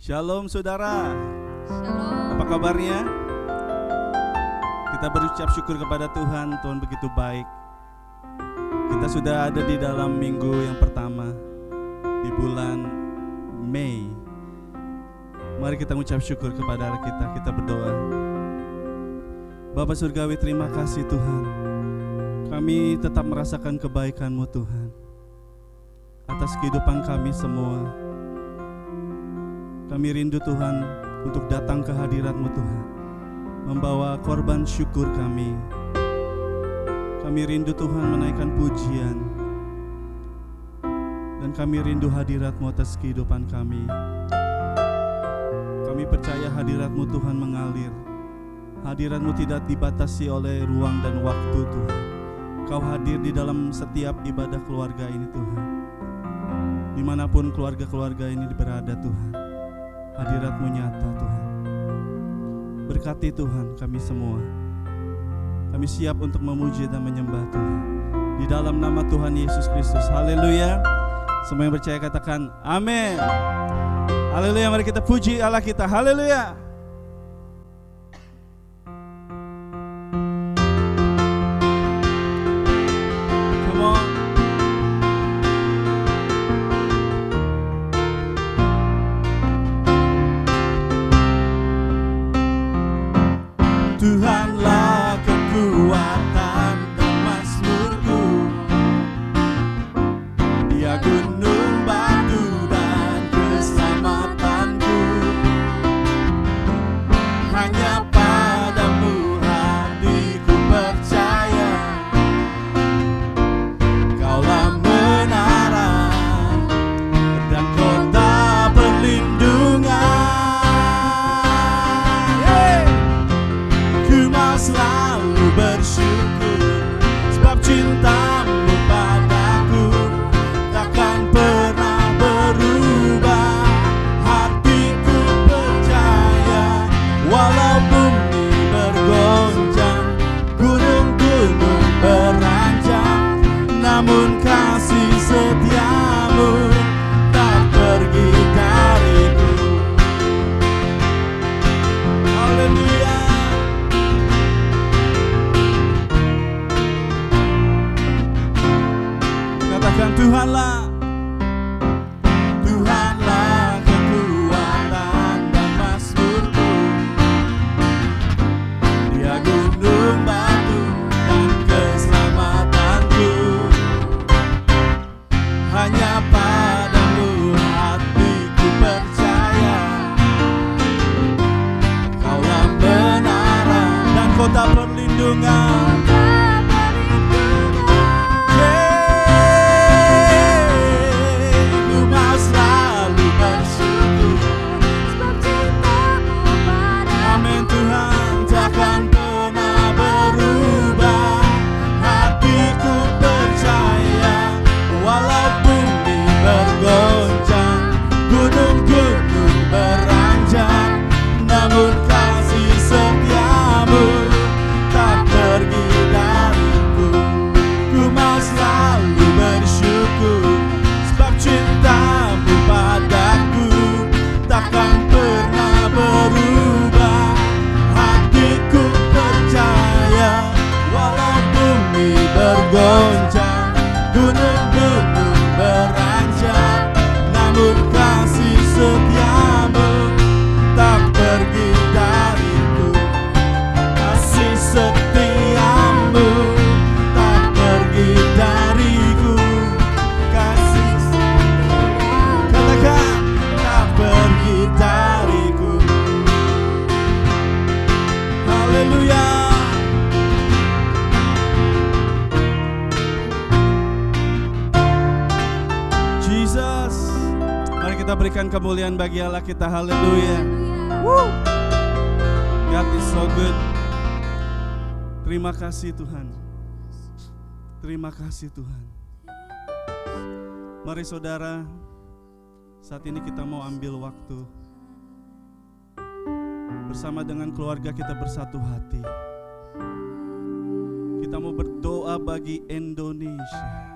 Shalom saudara. Shalom. Apa kabarnya? Kita berucap syukur kepada Tuhan. Tuhan begitu baik. Kita sudah ada di dalam minggu yang pertama di bulan Mei. Mari kita mengucap syukur kepada Allah kita. Kita berdoa. Bapa Surgawi, terima kasih Tuhan. Kami tetap merasakan kebaikan-Mu Tuhan atas kehidupan kami semua. Kami rindu Tuhan untuk datang ke hadirat-Mu Tuhan, membawa korban syukur kami. Kami rindu Tuhan menaikkan pujian, dan kami rindu hadirat-Mu atas kehidupan kami. Kami percaya hadirat-Mu Tuhan mengalir. Hadirat-Mu tidak dibatasi oleh ruang dan waktu Tuhan. Kau hadir di dalam setiap ibadah keluarga ini Tuhan. Dimanapun keluarga-keluarga ini berada Tuhan, hadirat-Mu nyata Tuhan. Berkati Tuhan kami semua. Kami siap untuk memuji dan menyembah Tuhan di dalam nama Tuhan Yesus Kristus. Haleluya. Semua yang percaya katakan amin. Haleluya. Mari kita puji Allah kita. Haleluya. Come on. Tuhanlah kekuatan dan mazmurku, Dia gunung batu dan keselamatanku. Hanya padamu hatiku percaya, Kaulah menara dan kota perlindungan. Ku mau selalu bersyukur, sebab cinta-Mu padaku takkan pernah berubah. Hatiku percaya, walau bumi bergoncang, gunung-gunung beranjak, namun kasih setia-Mu tak pergi dariku. Haleluya. Katakan Tuhanlah, Tuhanlah kekuatan dan mazmurku, Dia gunung batu dan keselamatanku. Hanya padamu hatiku percaya, Kaulah menara dan kota perlindungan. Gunung-gunung beranjak, namun kasih setia-Mu tak pergi dariku. Ku mau selalu bersyukur, sebab cinta-Mu padaku takkan pernah berubah. Hatiku percaya, walau bumi bergoncang, gunung-gunung beranjak, namun kasih setia-Mu tak pergi dariku. Kasih setia-Mu tak pergi dariku. Kasih setia-Mu, katakan, tak pergi dariku. Haleluya. Jesus, mari kita berikan kemuliaan bagi Allah kita. Haleluya. God is so good. Terima kasih Tuhan. Terima kasih Tuhan. Mari saudara, saat ini kita mau ambil waktu bersama dengan keluarga kita bersatu hati. Kita mau berdoa bagi Indonesia.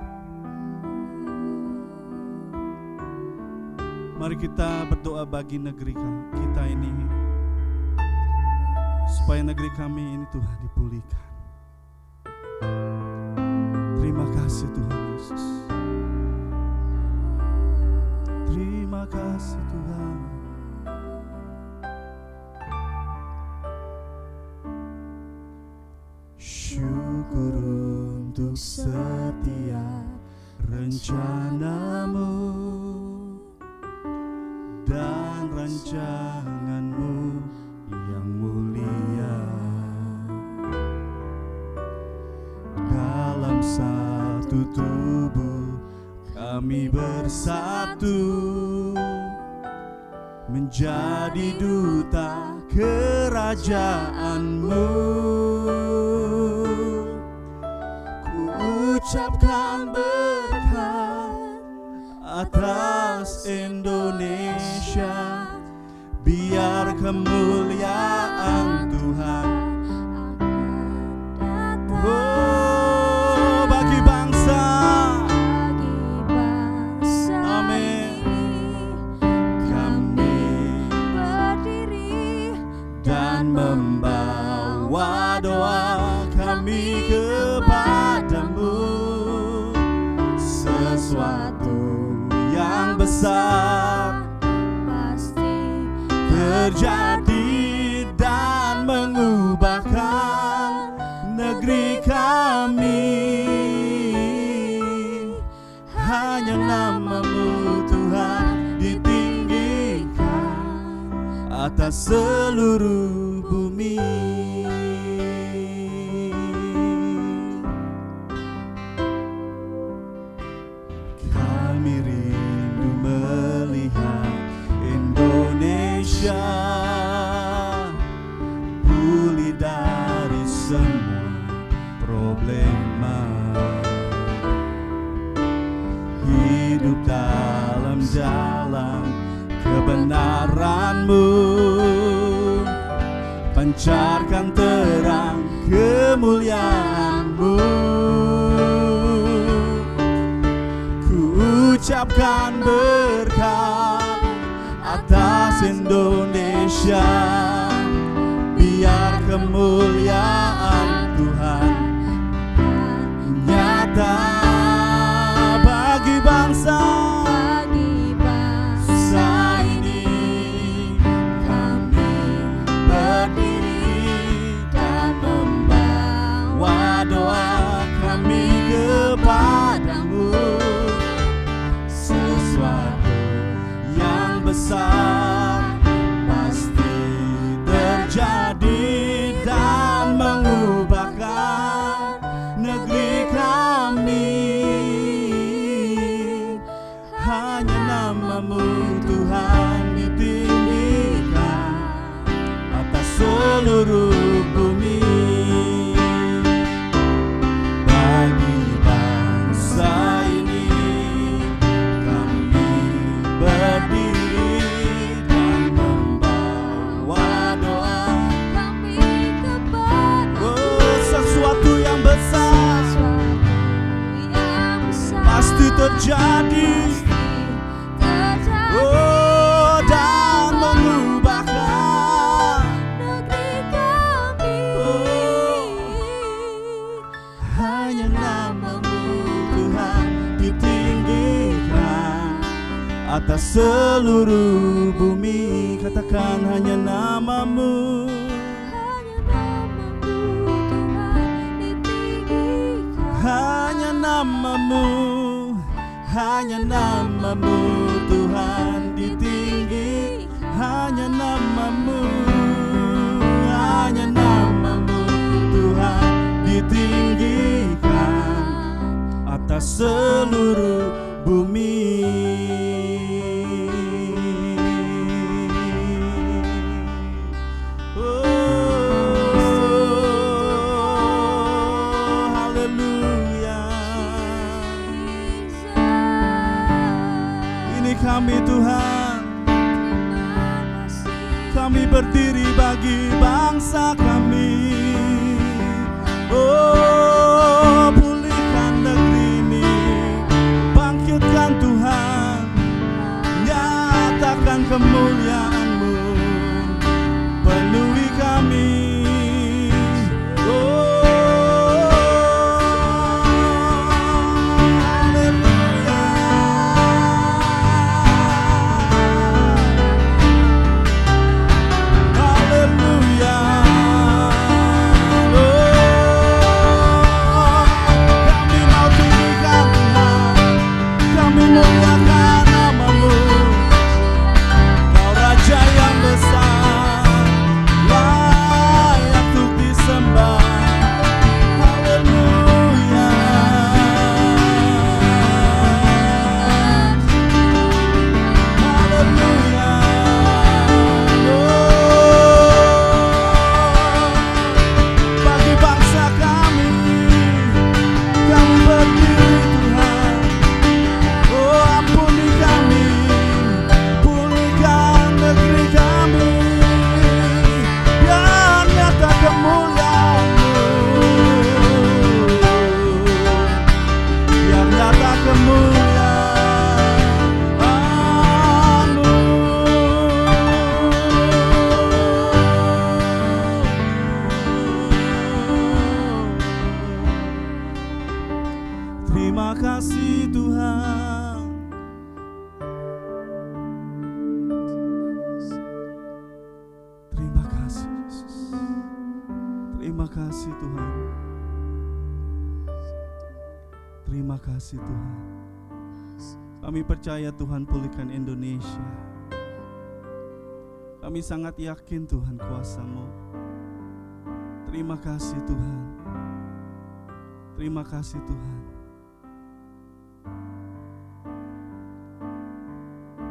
Mari kita berdoa bagi negeri kita ini, supaya negeri kami ini Tuhan dipulihkan. Terima kasih Tuhan Yesus. Terima kasih Tuhan. Syukur untuk setiap rencanamu dan rancanganmu yang mulia. Dalam satu tubuh kami bersatu, menjadi duta kerajaanmu. Ku ucapkan berkat atas Indonesia, biar kemuliaan Tuhan bagi bangsa. Amin. Kami berdiri dan membawa doa kami kepadamu. Sesuatu yang besar pasti terjadi dan mengubahkan negeri kami. Hanya nama-Mu Tuhan ditinggikan atas seluruh bumi. Kami rindu melihat Indonesia pulih dari semua problema, hidup dalam jalan kebenaran-Mu, pancarkan terang kemuliaan-Mu. Ku ucapkan berkat atas Indonesia, biar kemuliaan Tuhan nyata bagi bangsa ini. Kami berdiri dan membawa doa kami kepadamu. Sesuatu yang besar pasti terjadi dan mengubahkan negeri kami. Hanya nama-Mu Tuhan ditinggikan atas seluruh bumi. Bagi bangsa ini kami berdiri dan membawa doa kami kepada sesuatu yang besar pasti terjadi dan mengubahkan negeri kami. Hanya nama-Mu Tuhan ditinggikan atas seluruh bumi. Katakan hanya nama-Mu. Hanya nama-Mu, hanya nama-Mu Tuhan ditinggi. Hanya nama-Mu, hanya nama-Mu Tuhan ditinggikan atas seluruh bumi. Kami Tuhan, kami berdiri bagi bangsa kami. Oh, pulihkan negeri ini, bangkitkan Tuhan, nyatakan Terima kasih Tuhan. Terima kasih Yesus. Terima kasih Tuhan. Terima kasih Tuhan. Kami percaya Tuhan pulihkan Indonesia. Kami sangat yakin Tuhan kuasa-Mu. Terima kasih Tuhan. Terima kasih Tuhan.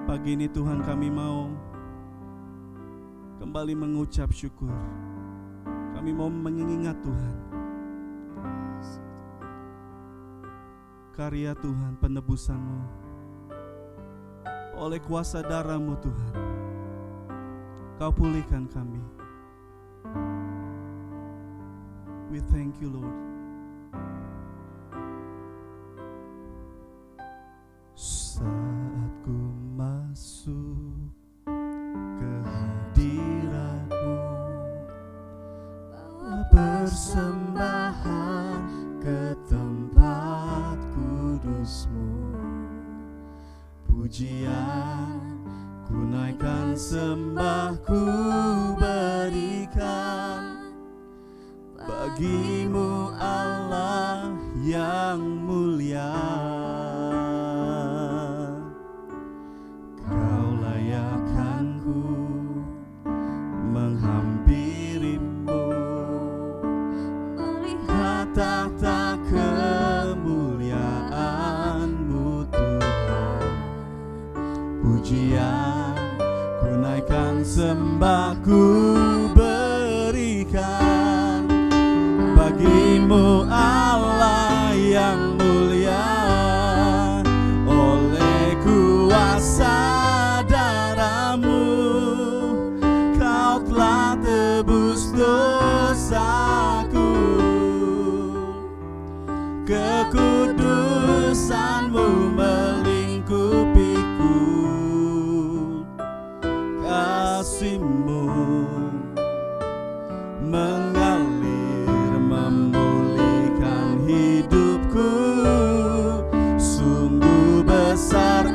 Pagi ini Tuhan kami mau kembali mengucap syukur. Kami mau mengingat Tuhan karya Tuhan, penebusan-Mu. Oleh kuasa darah-Mu Tuhan, Kau pulihkan kami. We thank you Lord. Saat ku masuk ke hadirat-Mu, bawa persembahan ke tempat kudus-Mu. Pujian ku naikkan, sembah ku berikan bagi-Mu Allah yang mulia. Kau layakkan ku menghampiri-Mu, melihat tahta kemuliaan-Mu Tuhan. Pujian ku naikkan, sembah ku berikan bagi-Mu Allah yang mulia. Oleh kuasa darah-Mu, Kau telah tebus dosaku. Kekudusan-Mu melingkupiku. Kasih-Mu mengalir memulihkan hidupku. Sungguh besar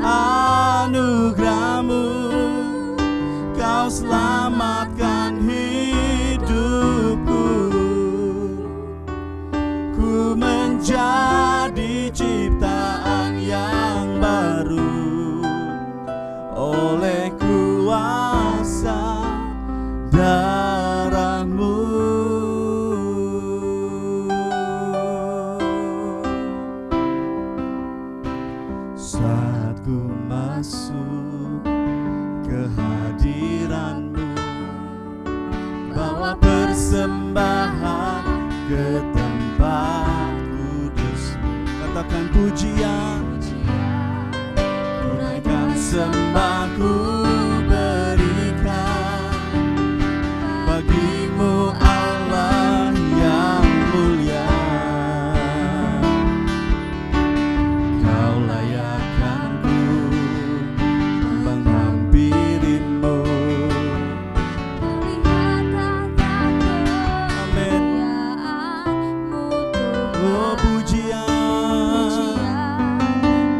anugerah-Mu, Kau selamatkan hidupku. Ku menjadi ciptaan yang baru oleh kuasa darah-Mu. Saat ku masuk ke hadiran-Mu, bawa persembahan ke tempat kudus-Mu. Katakan pujian, ku naikkan, sembah ku berikan bagi-Mu Allah yang mulia. Kau layakkan ku menghampiri-Mu, melihat tahta kemuliaan-Mu Tuhan. Oh pujian,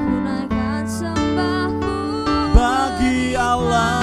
ku naikkan, sembahku bagi Allah.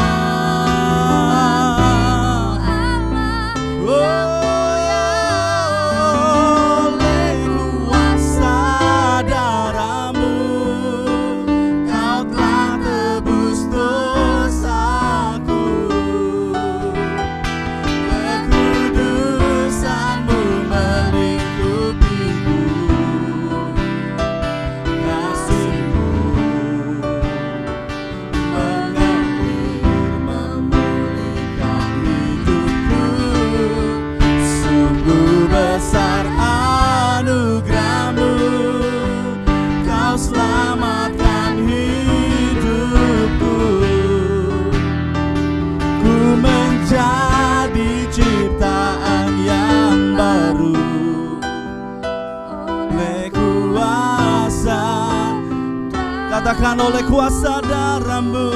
Katakan oleh kuasa darah-Mu,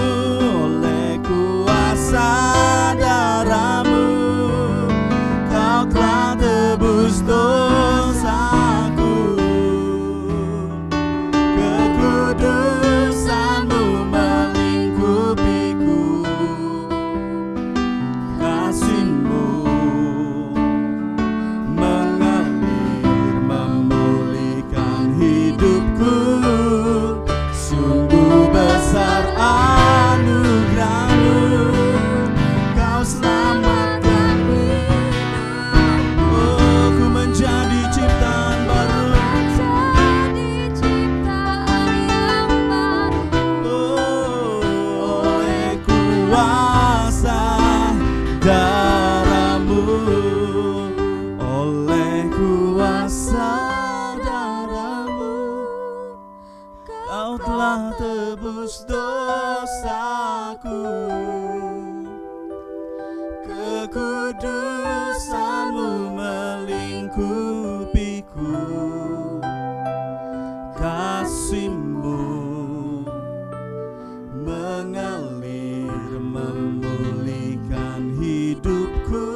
oleh kuasa darah-Mu, Kau telah tebus dosaku. tebus dosaku. Kekudusan-Mu melingkupiku, kasih-Mu mengalir memulihkan hidupku.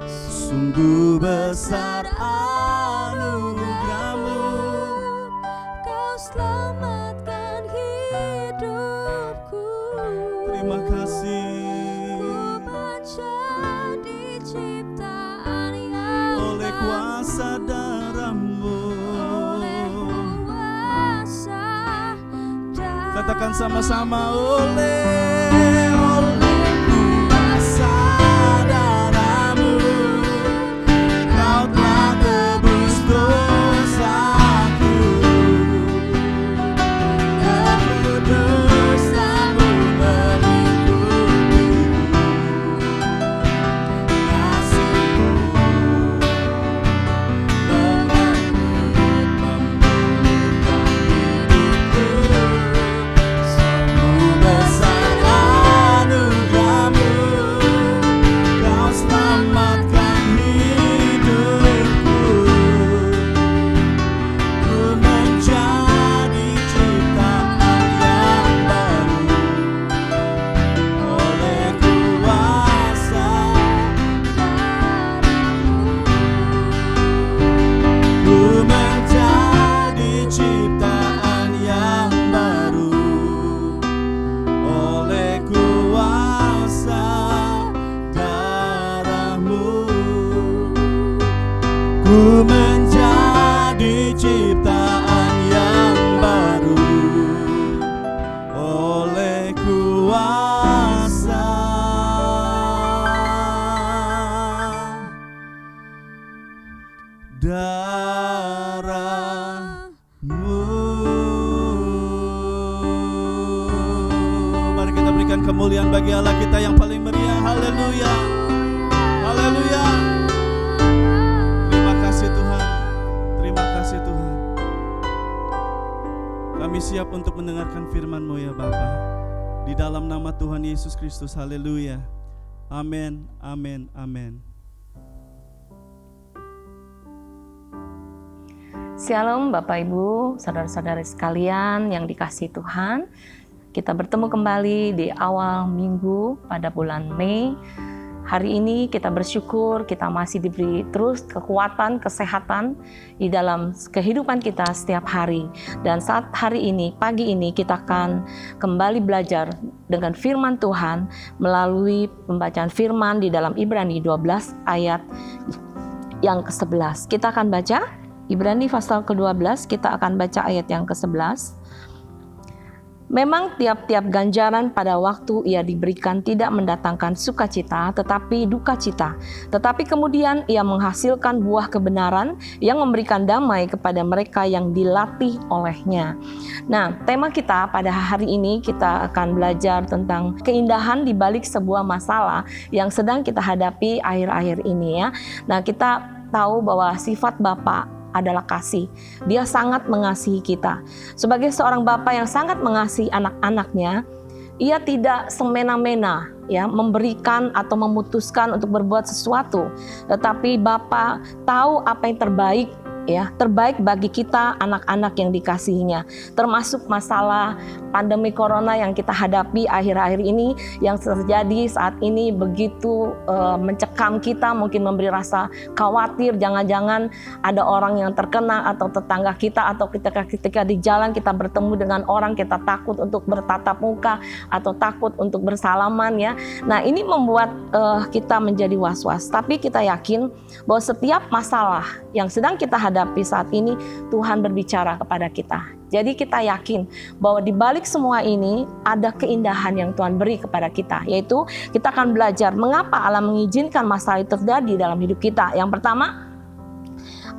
Sungguh besar anugerah-Mu, Kau selamatkan hidupku. terima kasih. Ku menjadi ciptaan yang Oleh kuasa darah-Mu, oleh kuasa darah. katakan sama-sama, oleh kuasa darah-Mu, Kau telah tebus dosaku. Kekudusan-Mu melingkupiku, kasih-Mu memulihkan hidupku. Sungguh besar anugerah-Mu, Kau selamatkan hidupku. Ku menjadi ciptaan yang baru oleh kuasa darah-Mu. Ku menjadi ciptaan yang baru oleh kuasa darah-Mu. Ku menjadi ciptaan yang baru oleh kuasa darah-Mu. Mari kita berikan kemuliaan bagi Allah kita yang paling meriah. Haleluya, haleluya. Terima kasih Tuhan, terima kasih Tuhan. Kami siap untuk mendengarkan firman-Mu ya Bapa. Di dalam nama Tuhan Yesus Kristus, haleluya. Amin, amin, amin. Shalom Bapak Ibu, saudara-saudari sekalian yang dikasihi Tuhan. Kita bertemu kembali di awal minggu pada bulan Mei. Hari ini kita bersyukur kita masih diberi terus kekuatan, kesehatan di dalam kehidupan kita setiap hari. Dan saat hari ini, pagi ini kita akan kembali belajar dengan firman Tuhan melalui pembacaan firman di dalam Ibrani 12 ayat yang ke-11. Kita akan baca Ibrani pasal ke-12, kita akan baca ayat yang ke-11. Memang tiap-tiap ganjaran pada waktu ia diberikan tidak mendatangkan sukacita, tetapi duka cita. Tetapi kemudian ia menghasilkan buah kebenaran yang memberikan damai kepada mereka yang dilatih olehnya. Nah, tema kita pada hari ini kita akan belajar tentang keindahan di balik sebuah masalah yang sedang kita hadapi akhir-akhir ini ya. Nah, kita tahu bahwa sifat Bapa adalah kasih. Dia sangat mengasihi kita. Sebagai seorang bapa yang sangat mengasihi anak-anaknya, ia tidak semena-mena ya memberikan atau memutuskan untuk berbuat sesuatu, tetapi Bapa tahu apa yang terbaik ya, terbaik bagi kita anak-anak yang dikasihinya. Termasuk masalah pandemi corona yang kita hadapi akhir-akhir ini, yang terjadi saat ini begitu mencekam kita, mungkin memberi rasa khawatir, jangan-jangan ada orang yang terkena atau tetangga kita, atau ketika di jalan kita bertemu dengan orang, kita takut untuk bertatap muka atau takut untuk bersalaman ya. Nah, ini membuat kita menjadi was-was, tapi kita yakin bahwa setiap masalah yang sedang kita hadapi saat ini, Tuhan berbicara kepada kita. Jadi kita yakin bahwa di balik semua ini ada keindahan yang Tuhan beri kepada kita, yaitu kita akan belajar mengapa Allah mengizinkan masalah itu terjadi dalam hidup kita. Yang pertama,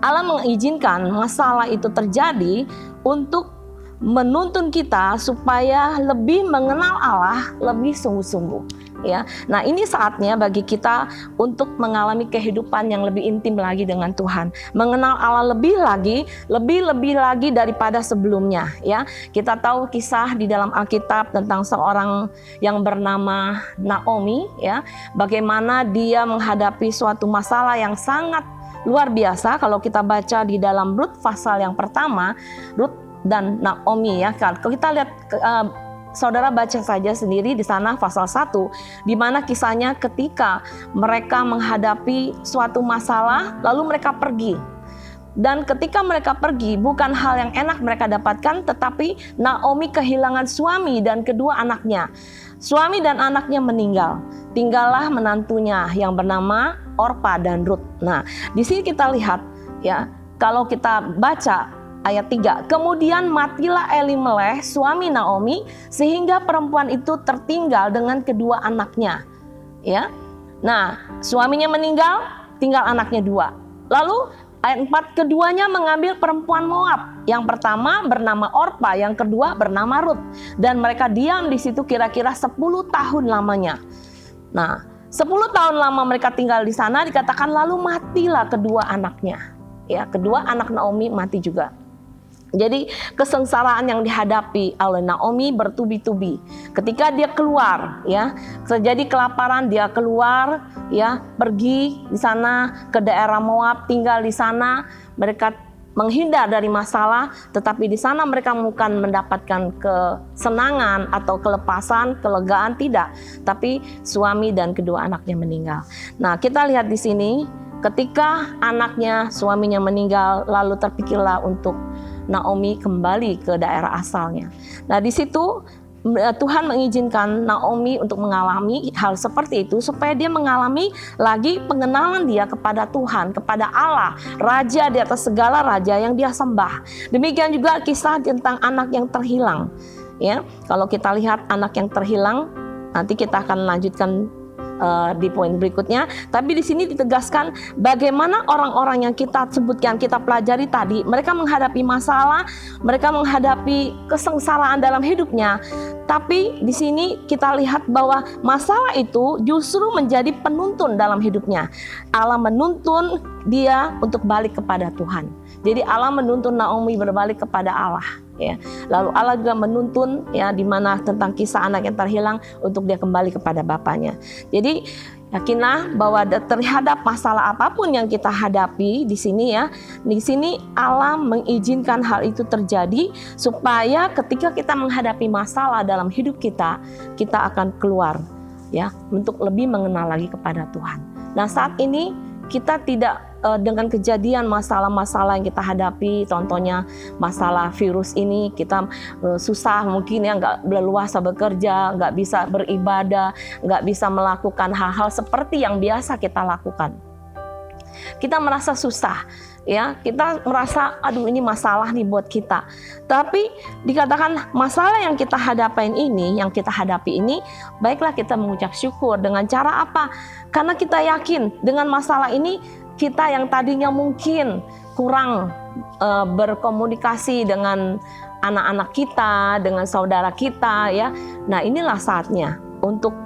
Allah mengizinkan masalah itu terjadi untuk menuntun kita supaya lebih mengenal Allah lebih sungguh-sungguh. ya. Nah, ini saatnya bagi kita untuk mengalami kehidupan yang lebih intim lagi dengan Tuhan, mengenal Allah lebih lagi daripada sebelumnya, ya. Kita tahu kisah di dalam Alkitab tentang seorang yang bernama Naomi, ya. Bagaimana dia menghadapi suatu masalah yang sangat luar biasa. Kalau kita baca di dalam Rut pasal yang pertama, Rut dan Naomi, ya. Kalau kita lihat saudara baca saja sendiri di sana pasal 1, di mana kisahnya ketika mereka menghadapi suatu masalah lalu mereka pergi. Dan ketika mereka pergi, bukan hal yang enak mereka dapatkan, tetapi Naomi kehilangan suami dan kedua anaknya. Suami dan anaknya meninggal. Tinggallah menantunya yang bernama Orpa dan Rut. Nah, di sini kita lihat, ya, kalau kita baca ayat 3, kemudian matilah Elimelech suami Naomi sehingga perempuan itu tertinggal dengan kedua anaknya, ya. Nah, suaminya meninggal, tinggal anaknya 2. Lalu ayat 4, keduanya mengambil perempuan Moab. Yang pertama bernama Orpa, yang kedua bernama Rut, dan mereka diam di situ kira-kira 10 tahun lamanya. Nah, 10 tahun lama mereka tinggal di sana, dikatakan lalu matilah kedua anaknya. Ya, kedua anak Naomi mati juga. Jadi kesengsaraan yang dihadapi oleh Naomi bertubi-tubi. Ketika dia keluar, ya, terjadi kelaparan, dia keluar, ya, pergi di sana ke daerah Moab, tinggal di sana. Mereka menghindar dari masalah, tetapi di sana mereka bukan mendapatkan kesenangan atau kelepasan, kelegaan, tidak. Tapi suami dan kedua anaknya meninggal. Nah, kita lihat di sini, ketika anaknya, suaminya meninggal, lalu terpikirlah untuk Naomi kembali ke daerah asalnya. Nah, di situ Tuhan mengizinkan Naomi untuk mengalami hal seperti itu supaya dia mengalami lagi pengenalan dia kepada Tuhan, kepada Allah, Raja di atas segala raja yang dia sembah. Demikian juga kisah tentang anak yang terhilang. Ya, kalau kita lihat anak yang terhilang, nanti kita akan lanjutkan di poin berikutnya. Tapi di sini ditegaskan bagaimana orang-orang yang kita sebutkan, kita pelajari tadi, mereka menghadapi masalah, mereka menghadapi kesengsaraan dalam hidupnya. Tapi di sini kita lihat bahwa masalah itu justru menjadi penuntun dalam hidupnya. Allah menuntun dia untuk balik kepada Tuhan. Jadi Allah menuntun Naomi berbalik kepada Allah. Ya. Lalu Allah juga menuntun, ya, di mana tentang kisah anak yang terhilang untuk dia kembali kepada bapaknya. Jadi yakinlah bahwa terhadap masalah apapun yang kita hadapi di sini, ya, di sini Allah mengizinkan hal itu terjadi supaya ketika kita menghadapi masalah dalam hidup kita, kita akan keluar, ya, untuk lebih mengenal lagi kepada Tuhan. Nah, saat ini kita tidak dengan kejadian masalah-masalah yang kita hadapi, contohnya masalah virus ini, kita susah mungkin, ya, nggak leluasa bekerja, nggak bisa beribadah, nggak bisa melakukan hal-hal seperti yang biasa kita lakukan. Kita merasa susah, ya, kita merasa aduh ini masalah nih buat kita. Tapi dikatakan masalah yang kita hadapi ini, baiklah kita mengucap syukur dengan cara apa? Karena kita yakin dengan masalah ini kita yang tadinya mungkin kurang berkomunikasi dengan anak-anak kita, dengan saudara kita, ya. Nah, inilah saatnya untuk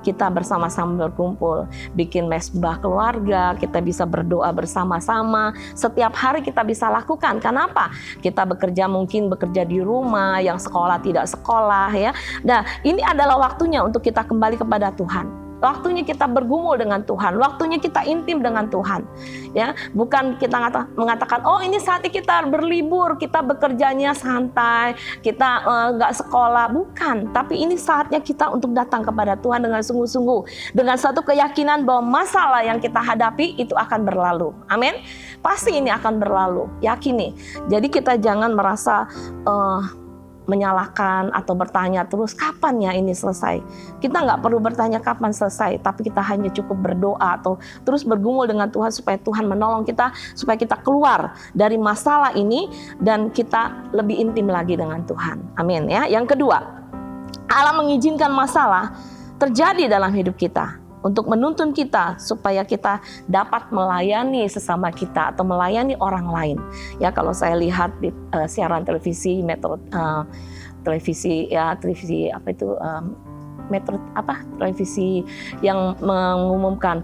kita bersama-sama berkumpul, bikin mesbah keluarga, kita bisa berdoa bersama-sama. Setiap hari kita bisa lakukan. Kenapa? Kita mungkin bekerja di rumah, yang sekolah tidak sekolah, ya. Nah, ini adalah waktunya untuk kita kembali kepada Tuhan. Waktunya kita bergumul dengan Tuhan, waktunya kita intim dengan Tuhan, ya. Bukan kita mengatakan, oh ini saatnya kita berlibur, kita bekerjanya santai, kita nggak sekolah, bukan. Tapi ini saatnya kita untuk datang kepada Tuhan dengan sungguh-sungguh, dengan satu keyakinan bahwa masalah yang kita hadapi itu akan berlalu. Amin. Pasti ini akan berlalu, yakini. Jadi kita jangan merasa menyalahkan atau bertanya terus kapan ya ini selesai. Kita nggak perlu bertanya kapan selesai, tapi kita hanya cukup berdoa atau terus bergumul dengan Tuhan supaya Tuhan menolong kita, supaya kita keluar dari masalah ini dan kita lebih intim lagi dengan Tuhan. Amin, ya. Yang kedua, Allah mengizinkan masalah terjadi dalam hidup kita untuk menuntun kita supaya kita dapat melayani sesama kita atau melayani orang lain. Ya, kalau saya lihat di siaran televisi, televisi apa itu televisi yang mengumumkan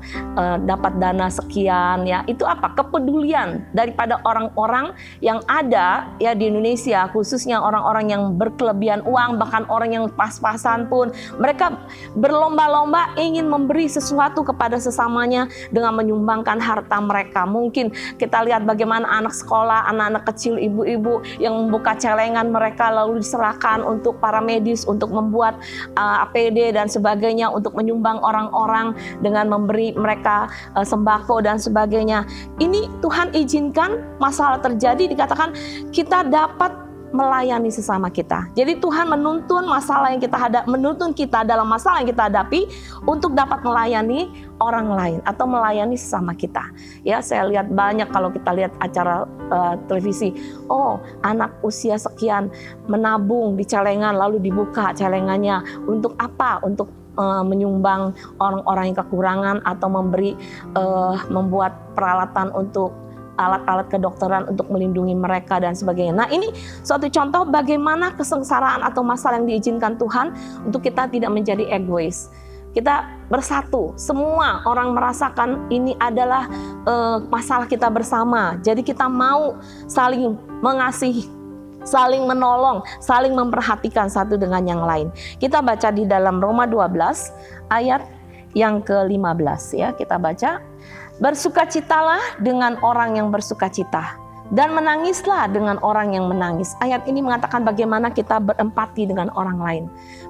dapat dana sekian ya. Itu apa? Kepedulian daripada orang-orang yang ada ya di Indonesia, khususnya orang-orang yang berkelebihan uang, bahkan orang yang pas-pasan pun mereka berlomba-lomba ingin memberi sesuatu kepada sesamanya dengan menyumbangkan harta mereka. Mungkin kita lihat bagaimana anak sekolah, anak-anak kecil, ibu-ibu yang membuka celengan mereka lalu diserahkan untuk para medis untuk membuat APD dan sebagainya, untuk menyumbang orang-orang dengan memberi mereka sembako dan sebagainya. Ini Tuhan izinkan masalah terjadi, dikatakan kita dapat melayani sesama kita. Jadi Tuhan menuntun kita dalam masalah yang kita hadapi untuk dapat melayani orang lain atau melayani sesama kita. Ya, saya lihat banyak kalau kita lihat acara televisi, anak usia sekian menabung di celengan lalu dibuka celengannya untuk apa? Untuk menyumbang orang-orang yang kekurangan atau membuat peralatan untuk alat-alat kedokteran untuk melindungi mereka dan sebagainya. Nah, ini suatu contoh bagaimana kesengsaraan atau masalah yang diizinkan Tuhan untuk kita tidak menjadi egois. Kita bersatu, semua orang merasakan ini adalah masalah kita bersama. Jadi kita mau saling mengasihi, saling menolong, saling memperhatikan satu dengan yang lain. Kita baca di dalam Roma 12 ayat yang ke-15 ya. Kita baca, bersukacitalah dengan orang yang bersukacita dan menangislah dengan orang yang menangis. Ayat ini mengatakan bagaimana kita berempati dengan orang lain.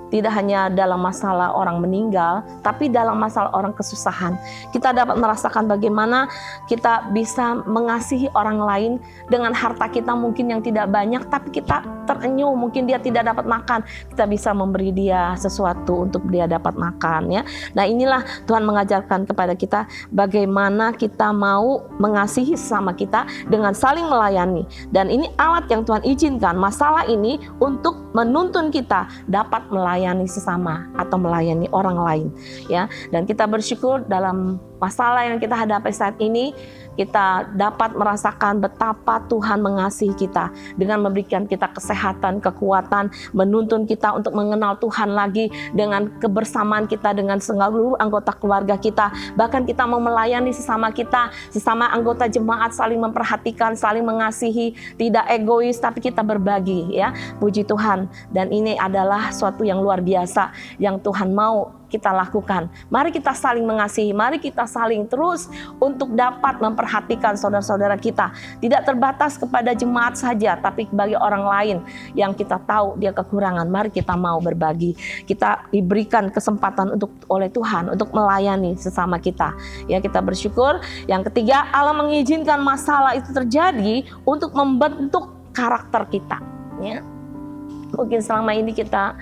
Tidak hanya dalam masalah orang meninggal, tapi dalam masalah orang kesusahan. Kita dapat merasakan bagaimana kita bisa mengasihi orang lain dengan harta kita mungkin yang tidak banyak, tapi kita terenyuh, mungkin dia tidak dapat makan. Kita bisa memberi dia sesuatu untuk dia dapat makan ya. Nah, inilah Tuhan mengajarkan kepada kita bagaimana kita mau mengasihi sesama kita dengan saling melayani. Dan ini alat yang Tuhan izinkan, masalah ini untuk menuntun kita dapat melayani sesama atau melayani orang lain ya. Dan kita bersyukur dalam masalah yang kita hadapi saat ini, kita dapat merasakan betapa Tuhan mengasihi kita dengan memberikan kita kesehatan, kekuatan, menuntun kita untuk mengenal Tuhan lagi dengan kebersamaan kita dengan seluruh anggota keluarga kita. Bahkan kita mau melayani sesama kita, sesama anggota jemaat, saling memperhatikan, saling mengasihi, tidak egois tapi kita berbagi ya. Puji Tuhan. Dan ini adalah suatu yang luar biasa yang Tuhan mau kita lakukan. Mari kita saling mengasihi, mari kita saling terus untuk dapat memperhatikan saudara-saudara kita. Tidak terbatas kepada jemaat saja, tapi bagi orang lain yang kita tahu dia kekurangan, mari kita mau berbagi. Kita diberikan kesempatan oleh Tuhan untuk melayani sesama kita. Ya, kita bersyukur. Yang ketiga, Allah mengizinkan masalah itu terjadi untuk membentuk karakter kita. Ya. Mungkin selama ini kita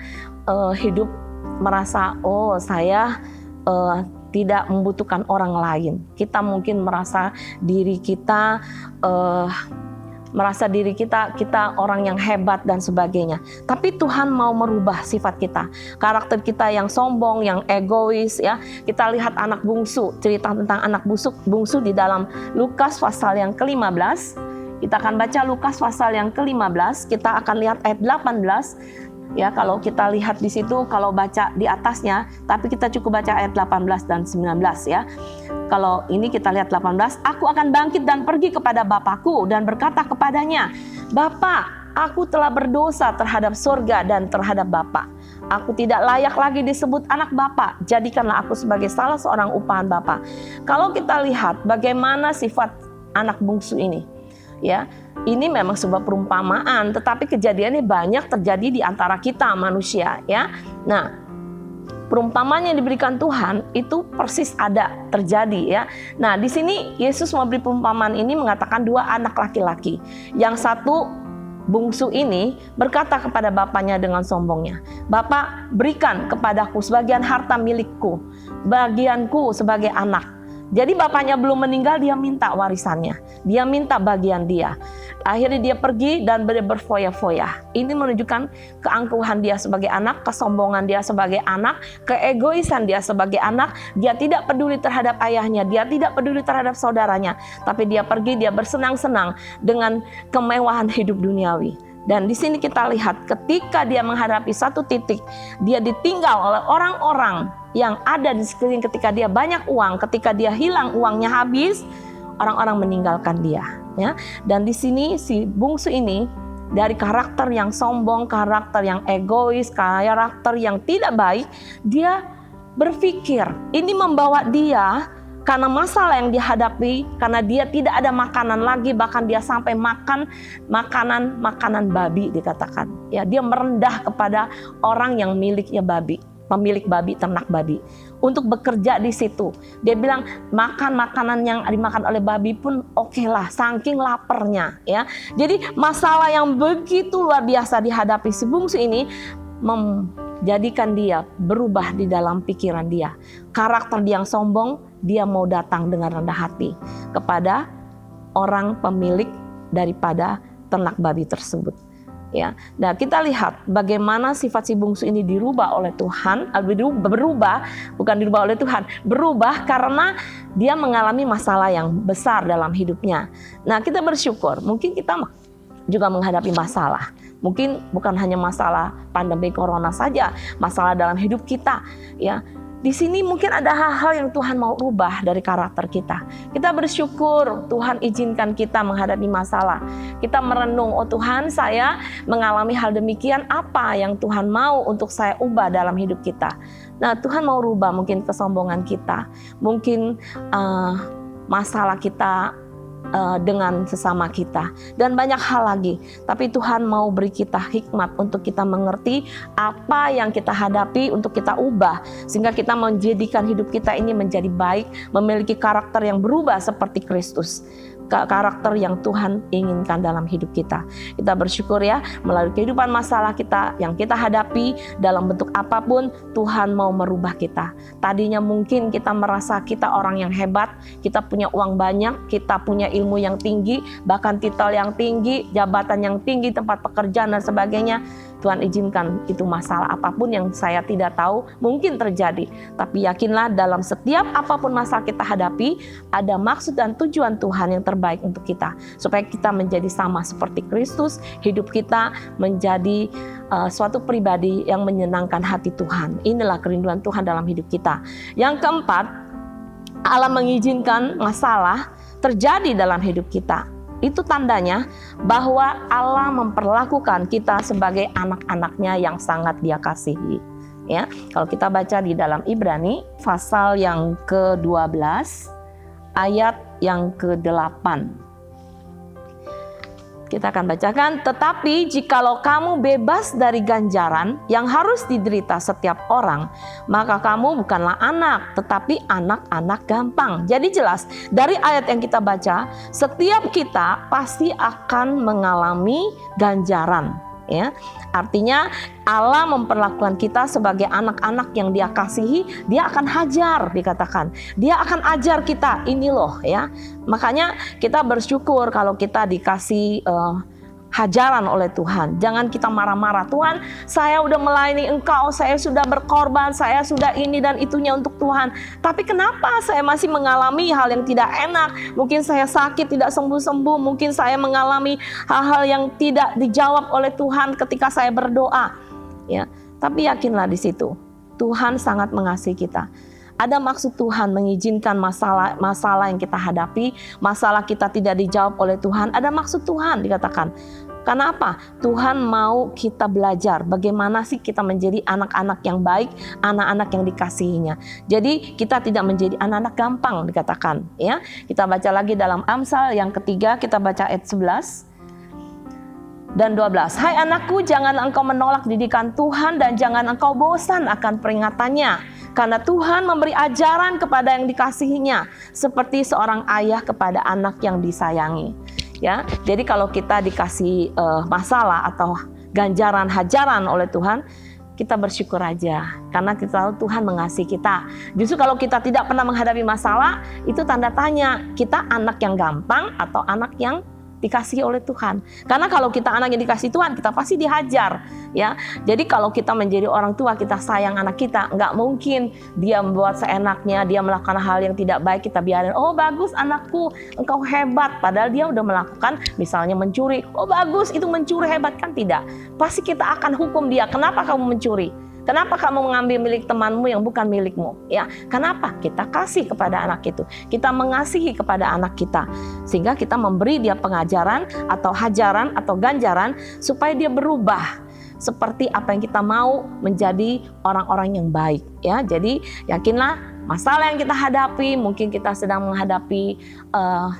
hidup merasa saya tidak membutuhkan orang lain. Kita mungkin merasa diri kita orang yang hebat dan sebagainya. Tapi Tuhan mau merubah sifat kita, karakter kita yang sombong, yang egois ya. Kita lihat anak bungsu, cerita tentang anak bungsu di dalam Lukas pasal yang ke-15. Kita akan baca Lukas pasal yang ke-15. Kita akan lihat ayat 18. Ya, kalau kita lihat di situ, kalau baca di atasnya, tapi kita cukup baca ayat 18 dan 19 ya. Kalau ini kita lihat 18, aku akan bangkit dan pergi kepada Bapakku dan berkata kepadanya, Bapa, aku telah berdosa terhadap surga dan terhadap Bapa. Aku tidak layak lagi disebut anak Bapa, jadikanlah aku sebagai salah seorang upahan Bapa. Kalau kita lihat bagaimana sifat anak bungsu ini, ya, ini memang sebuah perumpamaan, tetapi kejadiannya banyak terjadi di antara kita manusia ya. Nah, perumpamaan yang diberikan Tuhan itu persis ada terjadi ya. Nah, di sini Yesus memberi perumpamaan ini mengatakan dua anak laki-laki. Yang satu bungsu ini berkata kepada bapaknya dengan sombongnya, Bapak, berikan kepadaku sebagian harta milikku, bagianku sebagai anak. Jadi bapaknya belum meninggal, dia minta warisannya, dia minta bagian dia. Akhirnya dia pergi dan berfoya-foya. Ini menunjukkan keangkuhan dia sebagai anak, kesombongan dia sebagai anak, keegoisan dia sebagai anak. Dia tidak peduli terhadap ayahnya, dia tidak peduli terhadap saudaranya. Tapi dia pergi, dia bersenang-senang dengan kemewahan hidup duniawi. Dan di sini kita lihat ketika dia menghadapi satu titik, dia ditinggal oleh orang-orang yang ada di sekeliling. Ketika dia banyak uang, ketika dia hilang, uangnya habis, orang-orang meninggalkan dia. Ya. Dan di sini si bungsu ini dari karakter yang sombong, karakter yang egois, karakter yang tidak baik, dia berpikir ini membawa dia karena masalah yang dihadapi, karena dia tidak ada makanan lagi, bahkan dia sampai makan makanan babi dikatakan. Ya, dia merendah kepada orang yang miliknya babi, pemilik babi, ternak babi, untuk bekerja di situ. Dia bilang makan makanan yang dimakan oleh babi pun oke lah, saking laparnya. Ya, jadi masalah yang begitu luar biasa dihadapi si bungsu ini menjadikan dia berubah di dalam pikiran dia. Karakter dia yang sombong, dia mau datang dengan rendah hati kepada orang pemilik daripada ternak babi tersebut. Ya, nah kita lihat bagaimana sifat si bungsu ini dirubah oleh Tuhan, berubah karena dia mengalami masalah yang besar dalam hidupnya. Nah, kita bersyukur, mungkin kita juga menghadapi masalah. Mungkin bukan hanya masalah pandemi corona saja, masalah dalam hidup kita. Ya, di sini mungkin ada hal-hal yang Tuhan mau rubah dari karakter kita. Kita bersyukur Tuhan izinkan kita menghadapi masalah. Kita merenung, oh Tuhan, saya mengalami hal demikian, apa yang Tuhan mau untuk saya ubah dalam hidup kita. Nah, Tuhan mau rubah mungkin kesombongan kita, mungkin masalah kita dengan sesama kita, dan banyak hal lagi. Tapi Tuhan mau beri kita hikmat untuk kita mengerti apa yang kita hadapi, untuk kita ubah, sehingga kita menjadikan hidup kita ini menjadi baik, memiliki karakter yang berubah seperti Kristus, karakter yang Tuhan inginkan dalam hidup kita. Kita bersyukur ya, melalui kehidupan masalah kita yang kita hadapi dalam bentuk apapun, Tuhan mau merubah kita. Tadinya mungkin kita merasa kita orang yang hebat, kita punya uang banyak, kita punya ilmu yang tinggi, bahkan titel yang tinggi, jabatan yang tinggi, tempat pekerjaan dan sebagainya. Tuhan izinkan itu masalah apapun yang saya tidak tahu mungkin terjadi. Tapi yakinlah dalam setiap apapun masalah kita hadapi, ada maksud dan tujuan Tuhan yang terbaik untuk kita. Supaya kita menjadi sama seperti Kristus, hidup kita menjadi suatu pribadi yang menyenangkan hati Tuhan. Inilah kerinduan Tuhan dalam hidup kita. Yang keempat, Allah mengizinkan masalah terjadi dalam hidup kita. Itu tandanya bahwa Allah memperlakukan kita sebagai anak-anaknya yang sangat Dia kasihi. Ya, kalau kita baca di dalam Ibrani pasal yang ke-12 ayat yang ke-8. Kita akan bacakan, tetapi jikalau kamu bebas dari ganjaran yang harus diderita setiap orang, maka kamu bukanlah anak, tetapi anak-anak gampang. Jadi jelas, dari ayat yang kita baca, setiap kita pasti akan mengalami ganjaran. Ya, artinya Allah memperlakukan kita sebagai anak-anak yang Dia kasihi. Dia akan hajar, dikatakan. Dia akan ajar kita, ini loh ya. Makanya kita bersyukur kalau kita dikasih hajaran oleh Tuhan. Jangan kita marah-marah, Tuhan saya udah melayani Engkau, saya sudah berkorban, saya sudah ini dan itunya untuk Tuhan. Tapi kenapa saya masih mengalami hal yang tidak enak? Mungkin saya sakit tidak sembuh-sembuh, mungkin saya mengalami hal-hal yang tidak dijawab oleh Tuhan ketika saya berdoa. Ya, tapi yakinlah di situ Tuhan sangat mengasihi kita. Ada maksud Tuhan mengizinkan masalah yang kita hadapi, masalah kita tidak dijawab oleh Tuhan. Ada maksud Tuhan dikatakan. Karena apa? Tuhan mau kita belajar bagaimana sih kita menjadi anak-anak yang baik, anak-anak yang dikasihinya. Jadi kita tidak menjadi anak-anak gampang dikatakan. Ya, kita baca lagi dalam Amsal yang ketiga, kita baca ayat 11. Dan 12, hai anakku, jangan engkau menolak didikan Tuhan dan jangan engkau bosan akan peringatannya. Karena Tuhan memberi ajaran kepada yang dikasihinya, seperti seorang ayah kepada anak yang disayangi. Ya, jadi kalau kita dikasih masalah atau ganjaran, hajaran oleh Tuhan, kita bersyukur aja. Karena kita tahu Tuhan mengasihi kita. Justru kalau kita tidak pernah menghadapi masalah, itu tanda tanya, kita anak yang gampang atau anak yang dikasihi oleh Tuhan. Karena kalau kita anak yang dikasihi Tuhan, kita pasti dihajar, ya. Jadi kalau kita menjadi orang tua, kita sayang anak kita, nggak mungkin dia membuat seenaknya, dia melakukan hal yang tidak baik, kita biarin. Oh bagus anakku, engkau hebat. Padahal dia udah melakukan misalnya mencuri. Oh bagus, itu mencuri hebat, kan tidak. Pasti kita akan hukum dia. Kenapa kamu mencuri? Kenapa kamu mengambil milik temanmu yang bukan milikmu? Ya, kenapa? Kita kasih kepada anak itu. Kita mengasihi kepada anak kita. Sehingga kita memberi dia pengajaran atau hajaran atau ganjaran supaya dia berubah seperti apa yang kita mau menjadi orang-orang yang baik. Ya, jadi yakinlah masalah yang kita hadapi, mungkin kita sedang menghadapi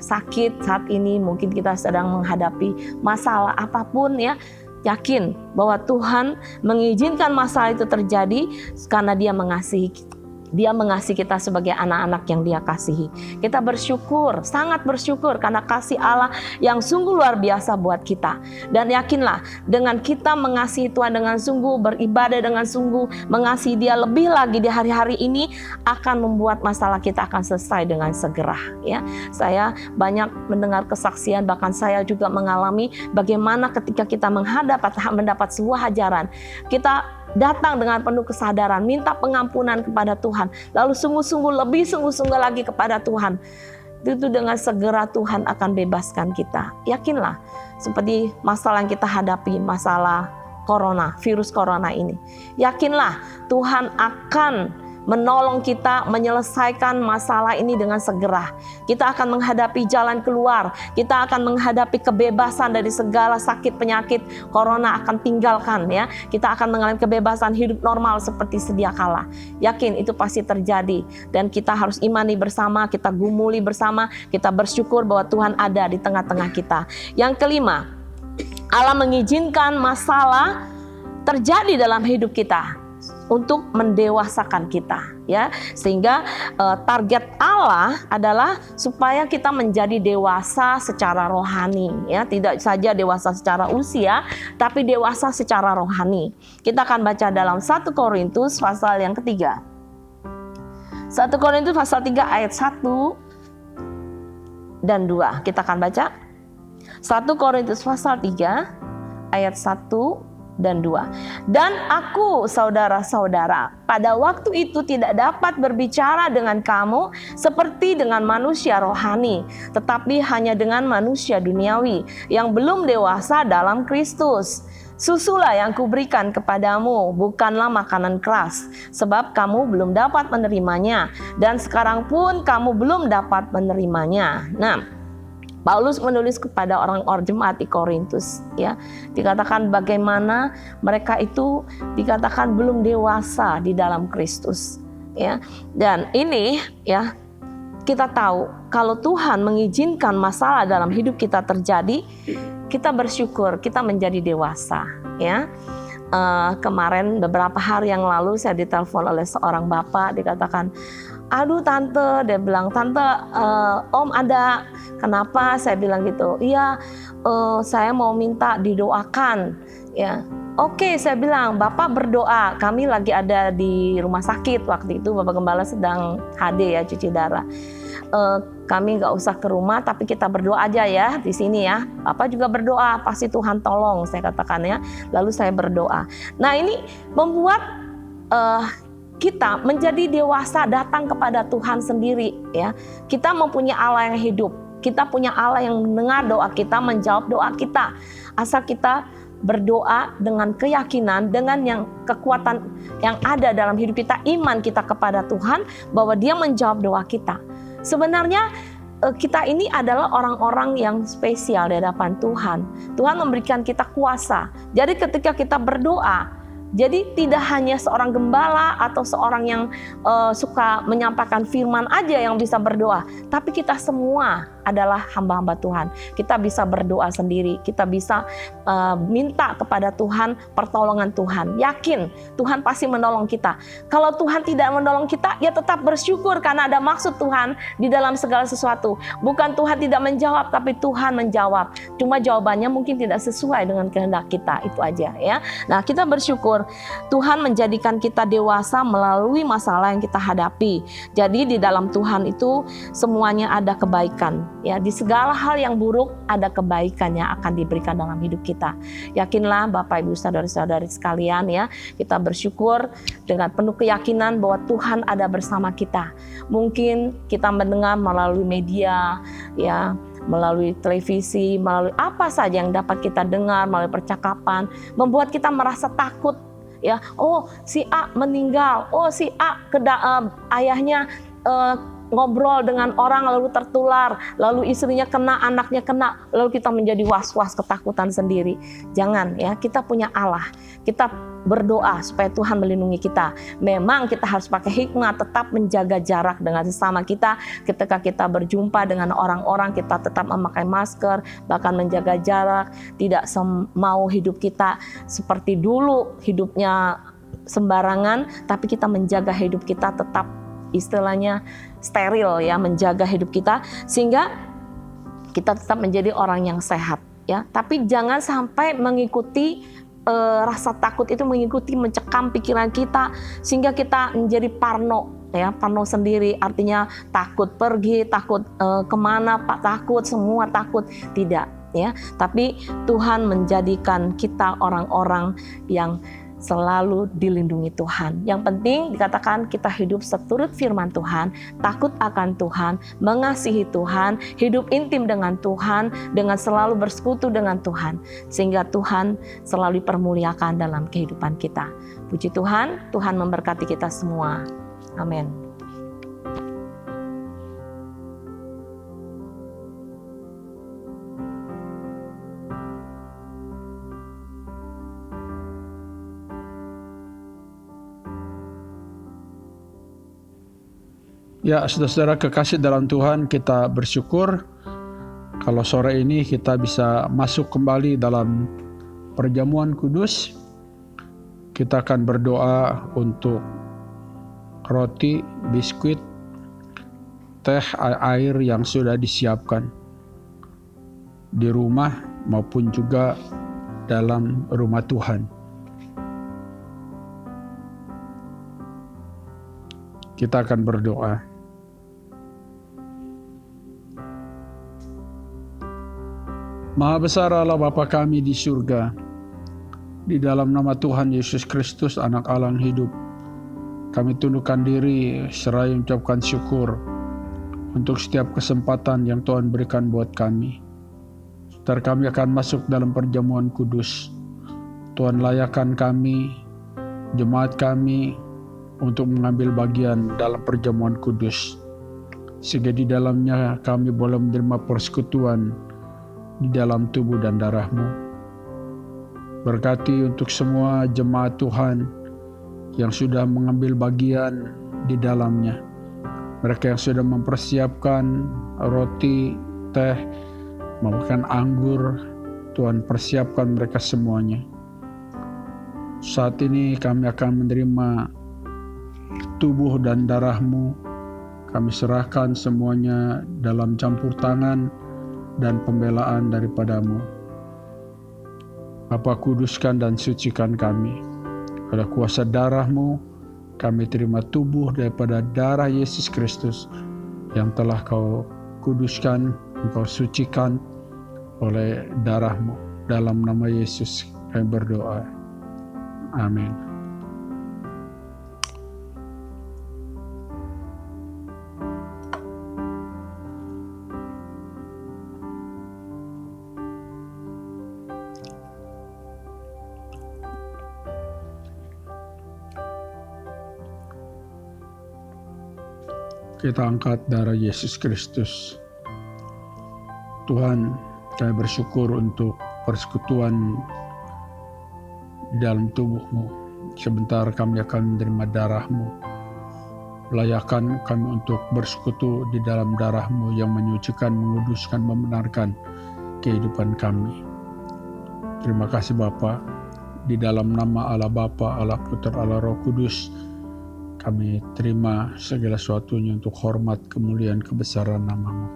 sakit saat ini, mungkin kita sedang menghadapi masalah apapun ya. Yakin bahwa Tuhan mengizinkan masalah itu terjadi karena Dia mengasihi kita. Dia mengasihi kita sebagai anak-anak yang Dia kasihi. Kita bersyukur, sangat bersyukur karena kasih Allah yang sungguh luar biasa buat kita. Dan yakinlah dengan kita mengasihi Tuhan dengan sungguh, beribadah dengan sungguh, mengasihi Dia lebih lagi di hari-hari ini akan membuat masalah kita akan selesai dengan segera. Ya, saya banyak mendengar kesaksian, bahkan saya juga mengalami bagaimana ketika kita mendapat sebuah ajaran, kita datang dengan penuh kesadaran, minta pengampunan kepada Tuhan, lalu sungguh-sungguh lebih sungguh-sungguh lagi kepada Tuhan. Itu dengan segera Tuhan akan bebaskan kita. Yakinlah, seperti masalah yang kita hadapi, masalah corona, virus corona ini. Yakinlah Tuhan akan menolong kita menyelesaikan masalah ini dengan segera. Kita akan menghadapi jalan keluar. Kita akan menghadapi kebebasan dari segala sakit penyakit corona akan tinggalkan ya. Kita akan mengalami kebebasan hidup normal seperti sedia kala. Yakin itu pasti terjadi dan kita harus imani bersama, kita gumuli bersama, kita bersyukur bahwa Tuhan ada di tengah-tengah kita. Yang kelima, Allah mengizinkan masalah terjadi dalam hidup kita untuk mendewasakan kita ya, sehingga target Allah adalah supaya kita menjadi dewasa secara rohani ya, tidak saja dewasa secara usia tapi dewasa secara rohani. Kita akan baca dalam 1 Korintus pasal yang ketiga. 1 Korintus pasal 3 ayat 1 dan 2. Kita akan baca 1 Korintus pasal 3 ayat 1 dan 2. Dan aku, saudara-saudara, pada waktu itu tidak dapat berbicara dengan kamu seperti dengan manusia rohani, tetapi hanya dengan manusia duniawi yang belum dewasa dalam Kristus. Susulah yang kuberikan kepadamu, bukanlah makanan keras, sebab kamu belum dapat menerimanya, dan sekarang pun kamu belum dapat menerimanya. Nah, Paulus menulis kepada orang-orang jemaat di Korintus ya, dikatakan bagaimana mereka itu dikatakan belum dewasa di dalam Kristus ya. Dan ini ya, kita tahu kalau Tuhan mengizinkan masalah dalam hidup kita terjadi, kita bersyukur kita menjadi dewasa ya. Kemarin beberapa hari yang lalu saya ditelepon oleh seorang bapak, dikatakan, aduh tante, dia bilang, tante om ada. Kenapa? Saya bilang gitu, iya saya mau minta didoakan ya. Oke, saya bilang, bapak berdoa, kami lagi ada di rumah sakit waktu itu, Bapak Gembala sedang HD ya, cuci darah. Kami nggak usah ke rumah, tapi kita berdoa aja ya di sini ya. Bapak juga berdoa, pasti Tuhan tolong, saya katakan ya. Lalu saya berdoa. Nah ini membuat kita menjadi dewasa, datang kepada Tuhan sendiri ya. Kita mempunyai Allah yang hidup. Kita punya Allah yang mendengar doa kita, menjawab doa kita. Asal kita berdoa dengan keyakinan, dengan yang kekuatan yang ada dalam hidup kita, iman kita kepada Tuhan bahwa Dia menjawab doa kita. Sebenarnya kita ini adalah orang-orang yang spesial di hadapan Tuhan. Tuhan memberikan kita kuasa. Jadi ketika kita berdoa, jadi tidak hanya seorang gembala atau seorang yang suka menyampaikan firman aja yang bisa berdoa, tapi kita semua adalah hamba-hamba Tuhan. Kita bisa berdoa sendiri, kita bisa minta kepada Tuhan pertolongan Tuhan. Yakin Tuhan pasti menolong kita. Kalau Tuhan tidak menolong kita, ya tetap bersyukur karena ada maksud Tuhan di dalam segala sesuatu. Bukan Tuhan tidak menjawab, tapi Tuhan menjawab. Cuma jawabannya mungkin tidak sesuai dengan kehendak kita, itu aja ya. Nah, kita bersyukur bersyukur Tuhan menjadikan kita dewasa melalui masalah yang kita hadapi. Jadi di dalam Tuhan itu semuanya ada kebaikan. Ya, di segala hal yang buruk ada kebaikan yang akan diberikan dalam hidup kita. Yakinlah Bapak Ibu saudara-saudari sekalian ya, kita bersyukur dengan penuh keyakinan bahwa Tuhan ada bersama kita. Mungkin kita mendengar melalui media ya, melalui televisi, melalui apa saja yang dapat kita dengar, melalui percakapan, membuat kita merasa takut. Ya, oh si A meninggal, oh si A ayahnya ngobrol dengan orang lalu tertular, lalu istrinya kena, anaknya kena, lalu kita menjadi was-was, ketakutan sendiri. Jangan ya, kita punya Allah. Kita berdoa supaya Tuhan melindungi kita. Memang kita harus pakai hikmat, tetap menjaga jarak dengan sesama kita. Ketika kita berjumpa dengan orang-orang, kita tetap memakai masker, bahkan menjaga jarak. Tidak mau hidup kita seperti dulu, hidupnya sembarangan, tapi kita menjaga hidup kita tetap istilahnya steril ya, menjaga hidup kita sehingga kita tetap menjadi orang yang sehat ya. Tapi jangan sampai mengikuti rasa takut itu mengikuti mencekam pikiran kita sehingga kita menjadi parno ya, parno sendiri, artinya takut pergi, takut kemana Pak, takut semua takut, tidak ya. Tapi Tuhan menjadikan kita orang-orang yang selalu dilindungi Tuhan. Yang penting dikatakan kita hidup seturut firman Tuhan, takut akan Tuhan, mengasihi Tuhan, hidup intim dengan Tuhan, dengan selalu bersekutu dengan Tuhan, sehingga Tuhan selalu dipermuliakan dalam kehidupan kita. Puji Tuhan, Tuhan memberkati kita semua. Amin. Ya, saudara-saudara kekasih dalam Tuhan, kita bersyukur kalau sore ini kita bisa masuk kembali dalam perjamuan kudus. Kita akan berdoa untuk roti, biskuit, teh, air yang sudah disiapkan di rumah maupun juga dalam rumah Tuhan. Kita akan berdoa. Maha besar Allah Bapa kami di surga, di dalam nama Tuhan Yesus Kristus, Anak Allah yang hidup, kami tundukkan diri seraya mengucapkan syukur untuk setiap kesempatan yang Tuhan berikan buat kami. Setelah kami akan masuk dalam perjamuan kudus, Tuhan layakkan kami, jemaat kami, untuk mengambil bagian dalam perjamuan kudus, sehingga di dalamnya kami boleh menerima persekutuan di dalam tubuh dan darah-Mu. Berkati untuk semua jemaat Tuhan yang sudah mengambil bagian di dalamnya. Mereka yang sudah mempersiapkan roti, teh, makan anggur, Tuhan persiapkan mereka semuanya. Saat ini kami akan menerima tubuh dan darah-Mu. Kami serahkan semuanya dalam campur tangan dan pembelaan daripada-Mu. Bapa, kuduskan dan sucikan kami. Pada kuasa darah-Mu, kami terima tubuh daripada darah Yesus Kristus yang telah Kau kuduskan, Engkau sucikan oleh darah-Mu. Dalam nama Yesus kami berdoa. Amin. Kita angkat darah Yesus Kristus. Tuhan, kami bersyukur untuk persekutuan di dalam tubuh-Mu. Sebentar kami akan menerima darah-Mu. Layakkan kami untuk bersekutu di dalam darah-Mu yang menyucikan, menguduskan, membenarkan kehidupan kami. Terima kasih Bapa. Di dalam nama Allah Bapa, Allah Putra, Allah Roh Kudus, kami terima segala sesuatunya untuk hormat, kemuliaan, kebesaran nama-Mu.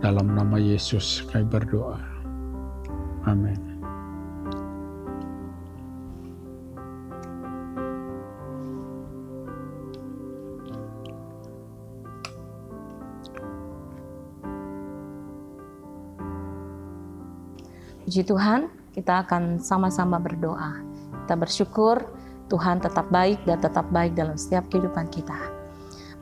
Dalam nama Yesus kami berdoa. Amin. Puji Tuhan, kita akan sama-sama berdoa. Kita bersyukur Tuhan tetap baik dan tetap baik dalam setiap kehidupan kita.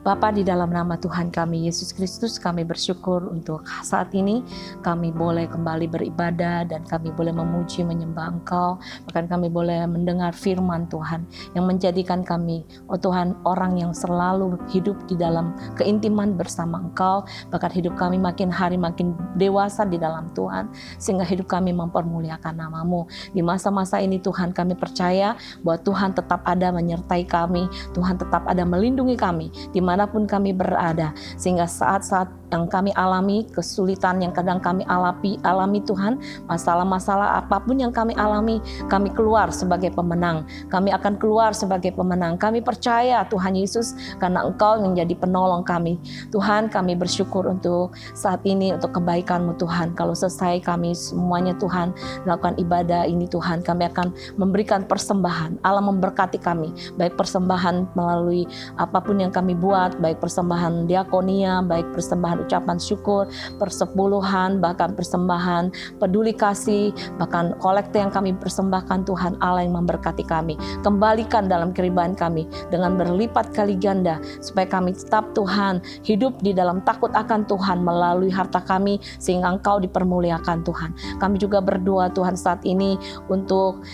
Bapa, di dalam nama Tuhan kami Yesus Kristus, kami bersyukur untuk saat ini kami boleh kembali beribadah dan kami boleh memuji menyembah Engkau. Bahkan kami boleh mendengar firman Tuhan yang menjadikan kami, oh Tuhan, orang yang selalu hidup di dalam keintiman bersama Engkau. Bahkan hidup kami makin hari makin dewasa di dalam Tuhan, sehingga hidup kami mempermuliakan nama-Mu. Di masa-masa ini Tuhan, kami percaya bahwa Tuhan tetap ada menyertai kami, Tuhan tetap ada melindungi kami dimanapun kami berada, sehingga saat-saat yang kami alami, kesulitan yang kadang kami alami Tuhan, masalah-masalah apapun yang kami alami, kami keluar sebagai pemenang. Kami akan keluar sebagai pemenang. Kami percaya Tuhan Yesus, karena Engkau yang menjadi penolong kami. Tuhan, kami bersyukur untuk saat ini, untuk kebaikan-Mu Tuhan. Kalau selesai kami semuanya Tuhan melakukan ibadah ini Tuhan, kami akan memberikan persembahan. Allah memberkati kami, baik persembahan melalui apapun yang kami buat, baik persembahan diakonia, baik persembahan ucapan syukur, persepuluhan, bahkan persembahan peduli kasih, bahkan kolekte yang kami persembahkan Tuhan Allah yang memberkati kami. Kembalikan dalam keribahan kami dengan berlipat kali ganda, supaya kami tetap Tuhan hidup di dalam takut akan Tuhan melalui harta kami, sehingga Engkau dipermuliakan Tuhan. Kami juga berdoa Tuhan saat ini untuk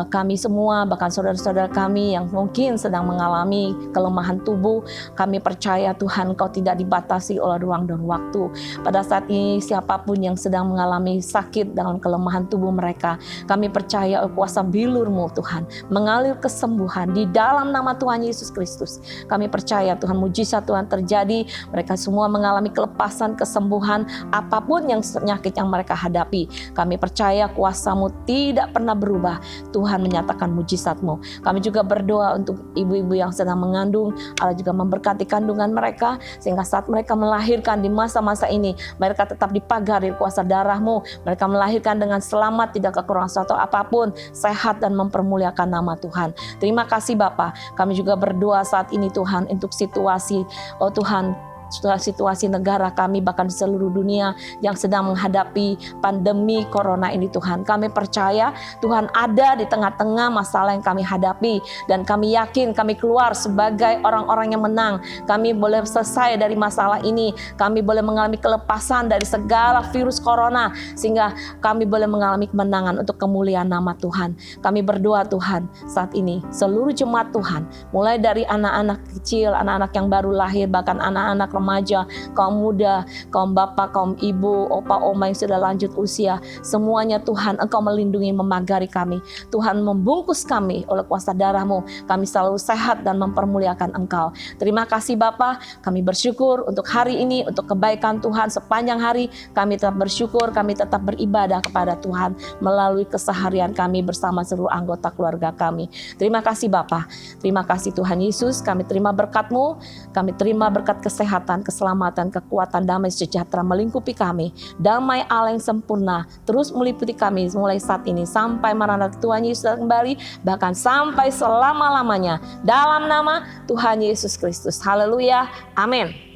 kami semua, bahkan saudara-saudara kami yang mungkin sedang mengalami kelemahan tubuh. Kami percaya Tuhan Engkau tidak dibatasi oleh ruang dan waktu. Pada saat ini siapapun yang sedang mengalami sakit dalam kelemahan tubuh mereka, kami percaya kuasa bilur-Mu Tuhan mengalir kesembuhan di dalam nama Tuhan Yesus Kristus. Kami percaya Tuhan mujizat Tuhan terjadi, mereka semua mengalami kelepasan, kesembuhan apapun yang penyakit yang mereka hadapi. Kami percaya kuasa-Mu tidak pernah berubah. Tuhan menyatakan mujizat-Mu. Kami juga berdoa untuk ibu-ibu yang sedang mengandung, Allah juga memberkati kandungan mereka, sehingga saat mereka melahirkan di masa-masa ini, mereka tetap dipagari kuasa darah-Mu. Mereka melahirkan dengan selamat, tidak kekurangan suatu apapun, sehat dan mempermuliakan nama Tuhan. Terima kasih Bapa. Kami juga berdoa saat ini Tuhan untuk situasi, oh Tuhan, situasi negara kami, bahkan di seluruh dunia yang sedang menghadapi pandemi corona ini Tuhan. Kami percaya Tuhan ada di tengah-tengah masalah yang kami hadapi, dan kami yakin kami keluar sebagai orang-orang yang menang. Kami boleh selesai dari masalah ini, kami boleh mengalami kelepasan dari segala virus corona, sehingga kami boleh mengalami kemenangan untuk kemuliaan nama Tuhan. Kami berdoa Tuhan saat ini seluruh jemaat Tuhan, mulai dari anak-anak kecil, anak-anak yang baru lahir, bahkan anak-anak remaja, kaum muda, kaum bapak, kaum ibu, opa, oma yang sudah lanjut usia, semuanya Tuhan Engkau melindungi, memagari kami. Tuhan membungkus kami oleh kuasa darah-Mu. Kami selalu sehat dan mempermuliakan Engkau. Terima kasih Bapa. Kami bersyukur untuk hari ini, untuk kebaikan Tuhan sepanjang hari. Kami tetap bersyukur, kami tetap beribadah kepada Tuhan melalui keseharian kami bersama seluruh anggota keluarga kami. Terima kasih Bapa. Terima kasih Tuhan Yesus. Kami terima berkat-Mu. Kami terima berkat kesehatan, keselamatan, kekuatan, damai sejahtera melingkupi kami. Damai Allah yang sempurna terus meliputi kami mulai saat ini sampai Maranatha Tuhan Yesus kembali, bahkan sampai selama-lamanya. Dalam nama Tuhan Yesus Kristus. Haleluya. Amin.